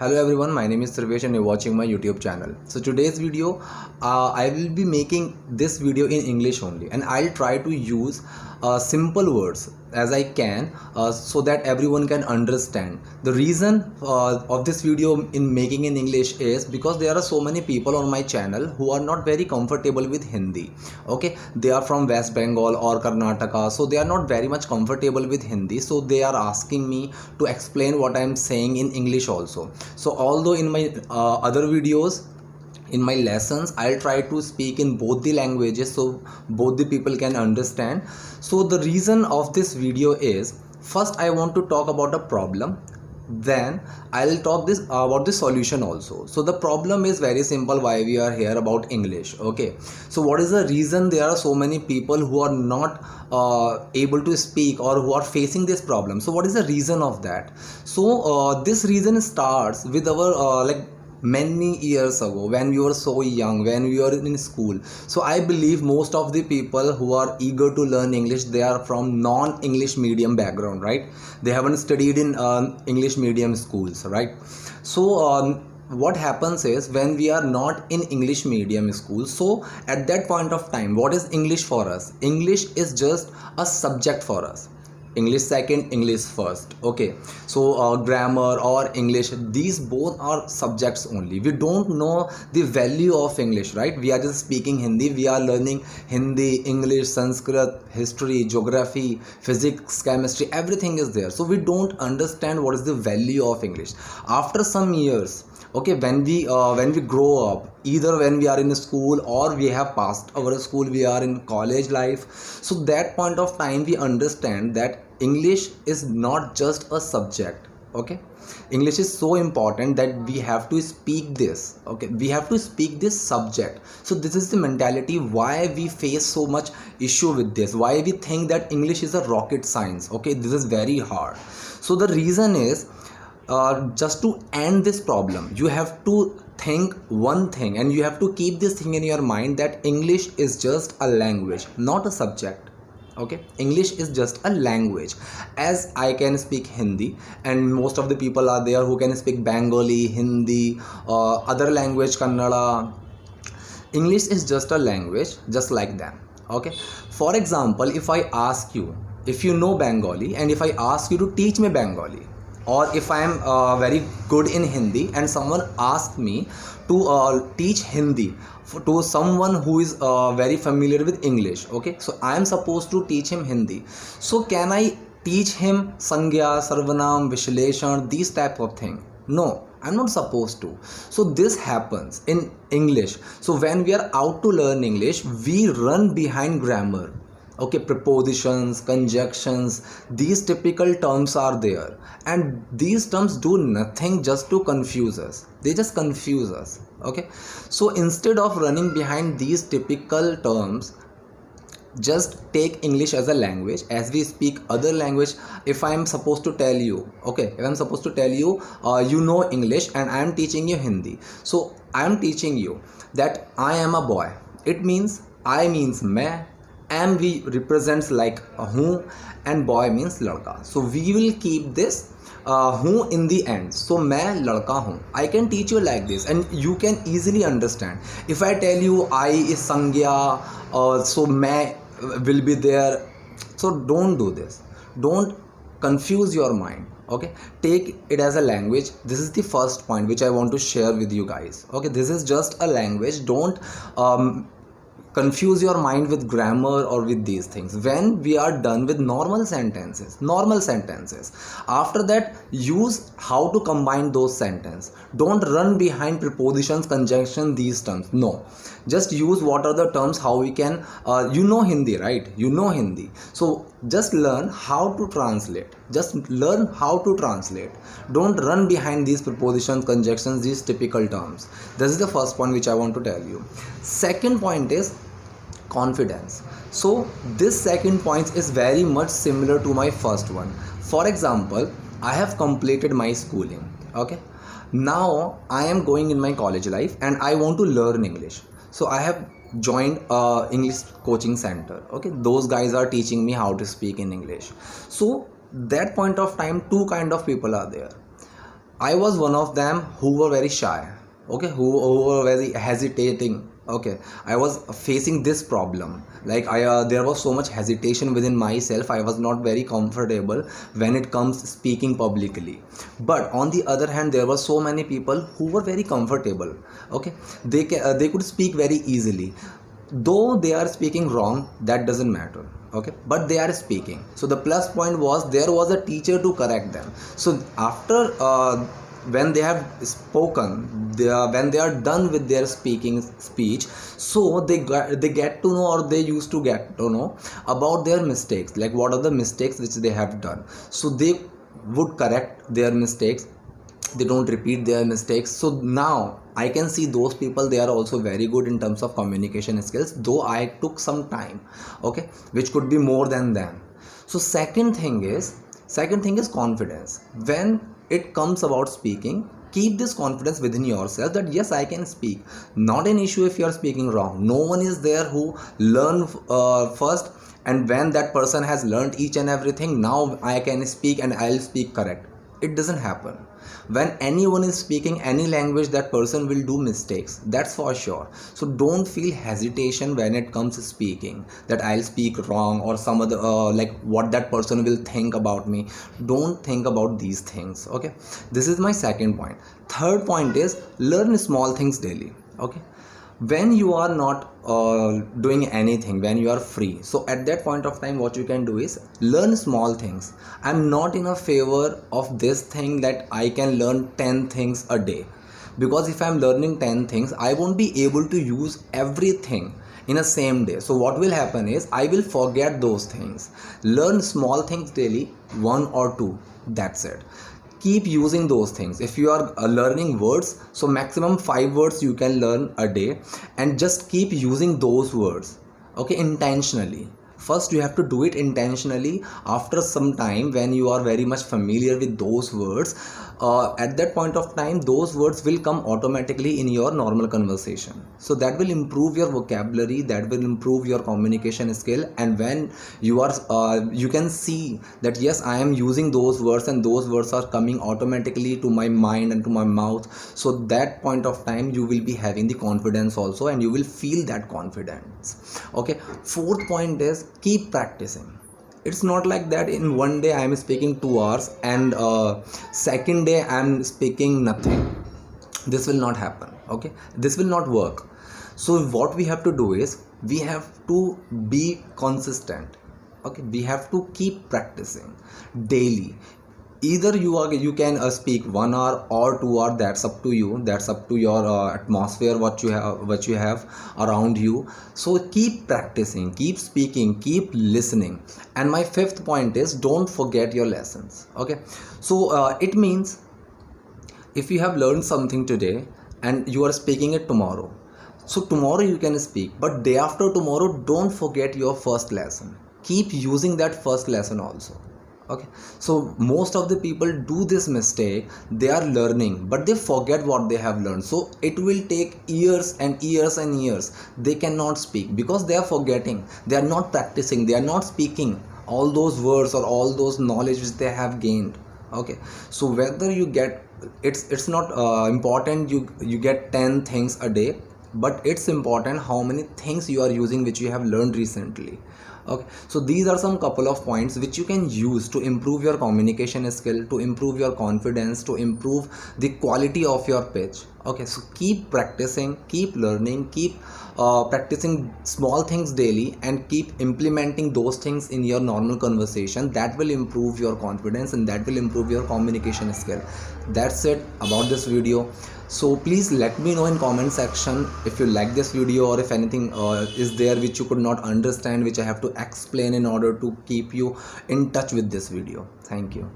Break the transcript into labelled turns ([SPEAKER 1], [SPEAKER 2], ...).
[SPEAKER 1] Hello everyone, my name is Sarvesh and you're watching my YouTube channel. So today's video, I will be making this video in English only, and I'll try to use simple words as I can so that everyone can understand. The reason of this video in making in English is because there are so many people on my channel who are not very comfortable with Hindi. Okay, they are from West Bengal or Karnataka, so they are not very much comfortable with Hindi, so they are asking me to explain what I am saying in English also. So although in my other videos, in my lessons, I'll try to speak in both the languages so both the people can understand. So the reason of this video is, first I want to talk about a problem, then I'll talk this about the solution also. So the problem is very simple, why we are here about English. Okay, so what is the reason there are so many people who are not able to speak or who are facing this problem? So what is the reason of that? So this reason starts with our many years ago, when we were so young, when we were in school. So I believe most of the people who are eager to learn English, they are from non-English medium background, right? They haven't studied in English medium schools, right? So what happens is, when we are not in English medium school, so at that point of time, what is English for us? English is just a subject for us. English second, English first. Okay, so grammar or English, these both are subjects only. We don't know the value of English, right? We are just speaking Hindi, we are learning Hindi, English, Sanskrit, history, geography, physics, chemistry, everything is there. So we don't understand what is the value of English. After some years, okay, when we grow up, either when we are in school or we have passed our school, we are in college life, so that point of time we understand that English is not just a subject. Okay, English is so important that we have to speak this. Okay, we have to speak this subject. So this is the mentality why we face so much issue with this, why we think that English is a rocket science. Okay, this is very hard. So the reason is, just to end this problem, you have to think one thing, and you have to keep this thing in your mind, that English is just a language, not a subject. Okay, English is just a language. As I can speak Hindi, and most of the people are there who can speak Bengali, Hindi, other language, Kannada. English is just a language, just like them. Okay, for example, if I ask you if you know Bengali, and if I ask you to teach me Bengali, or if I am very good in Hindi and someone asked me to teach Hindi to someone who is very familiar with English, okay, so I am supposed to teach him Hindi. So can I teach him Sangya, Sarvanam, Vishleshan, these type of thing? No, I'm not supposed to. So this happens in English. So when we are out to learn English, we run behind grammar. Okay, prepositions, conjunctions, these typical terms are there, and these terms do nothing just to confuse us. They just confuse us. Okay, so instead of running behind these typical terms, just take English as a language, as we speak other language. If I am supposed to tell you, okay, if I am supposed to tell you, you know English and I am teaching you Hindi, so I am teaching you that I am a boy. It means I means main, am we represents like a who, and boy means ladka. So we will keep this who in the end. So main ladka hu. I can teach you like this, and you can easily understand. If I tell you I is sangya, so main will be there. So don't do this. Don't confuse your mind. Okay, take it as a language. This is the first point which I want to share with you guys. Okay, this is just a language. Don't confuse your mind with grammar or with these things. When we are done with normal sentences, after that, use how to combine those sentences. Don't run behind prepositions, conjunction, these terms. No, just use what are the terms, how we can you know Hindi, right? You know Hindi, so just learn how to translate. Don't run behind these prepositions, conjunctions, these typical terms. This is the first point which I want to tell you. Second point is confidence. So this second point is very much similar to my first one. For example, I have completed my schooling. Okay, now I am going in my college life and I want to learn English. So I have joined English coaching center. Okay, those guys are teaching me how to speak in English. So that point of time, two kind of people are there. I was one of them who were very shy, okay, who were very hesitating. Okay, I was facing this problem. Like there was so much hesitation within myself. I was not very comfortable when it comes speaking publicly. But on the other hand, there were so many people who were very comfortable. Okay, they could speak very easily, though they are speaking wrong, that doesn't matter. Okay, but they are speaking. So the plus point was there was a teacher to correct them. So after when they have spoken, when they are done with their speaking speech, so they get to know, or they used to get to know about their mistakes, like what are the mistakes which they have done. So they would correct their mistakes, they don't repeat their mistakes. So now I can see those people, they are also very good in terms of communication skills, though I took some time, okay, which could be more than them. So second thing is confidence. When it comes about speaking, keep this confidence within yourself that yes, I can speak. Not an issue if you are speaking wrong. No one is there who learn first, and when that person has learned each and everything, now I can speak and I'll speak correct. It doesn't happen. When anyone is speaking any language, that person will do mistakes, that's for sure. So don't feel hesitation when it comes to speaking, that I'll speak wrong or some other like what that person will think about me. Don't think about these things. Okay, this is my second point. Third point is learn small things daily. Okay, when you are not doing anything, when you are free, so at that point of time what you can do is learn small things. I'm not in a favor of this thing that I can learn 10 things a day, because if I'm learning 10 things, I won't be able to use everything in a same day. So what will happen is I will forget those things. Learn small things daily, one or two, that's it. Keep using those things. If you are learning words, so maximum 5 words you can learn a day, and just keep using those words, okay, intentionally. First you have to do it intentionally. After some time, when you are very much familiar with those words, at that point of time those words will come automatically in your normal conversation. So that will improve your vocabulary, that will improve your communication skill. And when you are you can see that yes, I am using those words and those words are coming automatically to my mind and to my mouth, so that point of time you will be having the confidence also, and you will feel that confidence. Okay, fourth point is keep practicing. It's not like that in one day I am speaking 2 hours and second day I am speaking nothing. This will not happen. Okay, this will not work. So what we have to do is we have to be consistent. Okay, we have to keep practicing daily. Either you can speak 1 hour or 2 hour, that's up to you, that's up to your atmosphere, what you have around you. So keep practicing, keep speaking, keep listening. And my fifth point is don't forget your lessons. Okay, so it means if you have learned something today and you are speaking it tomorrow, so tomorrow you can speak, but day after tomorrow don't forget your first lesson. Keep using that first lesson also. Okay, so most of the people do this mistake. They are learning but they forget what they have learned, so it will take years and years and years. They cannot speak because they are forgetting, they are not practicing, they are not speaking all those words or all those knowledge which they have gained. Okay, so whether you get, it's not important you get 10 things a day, but it's important how many things you are using which you have learned recently. Okay, so these are some couple of points which you can use to improve your communication skill, to improve your confidence, to improve the quality of your pitch. Okay, so keep practicing, keep learning, keep practicing small things daily, and keep implementing those things in your normal conversation. That will improve your confidence and that will improve your communication skill. That's it about this video. So please let me know in comment section if you like this video, or if anything is there which you could not understand, which I have to explain in order to keep you in touch with this video. Thank you.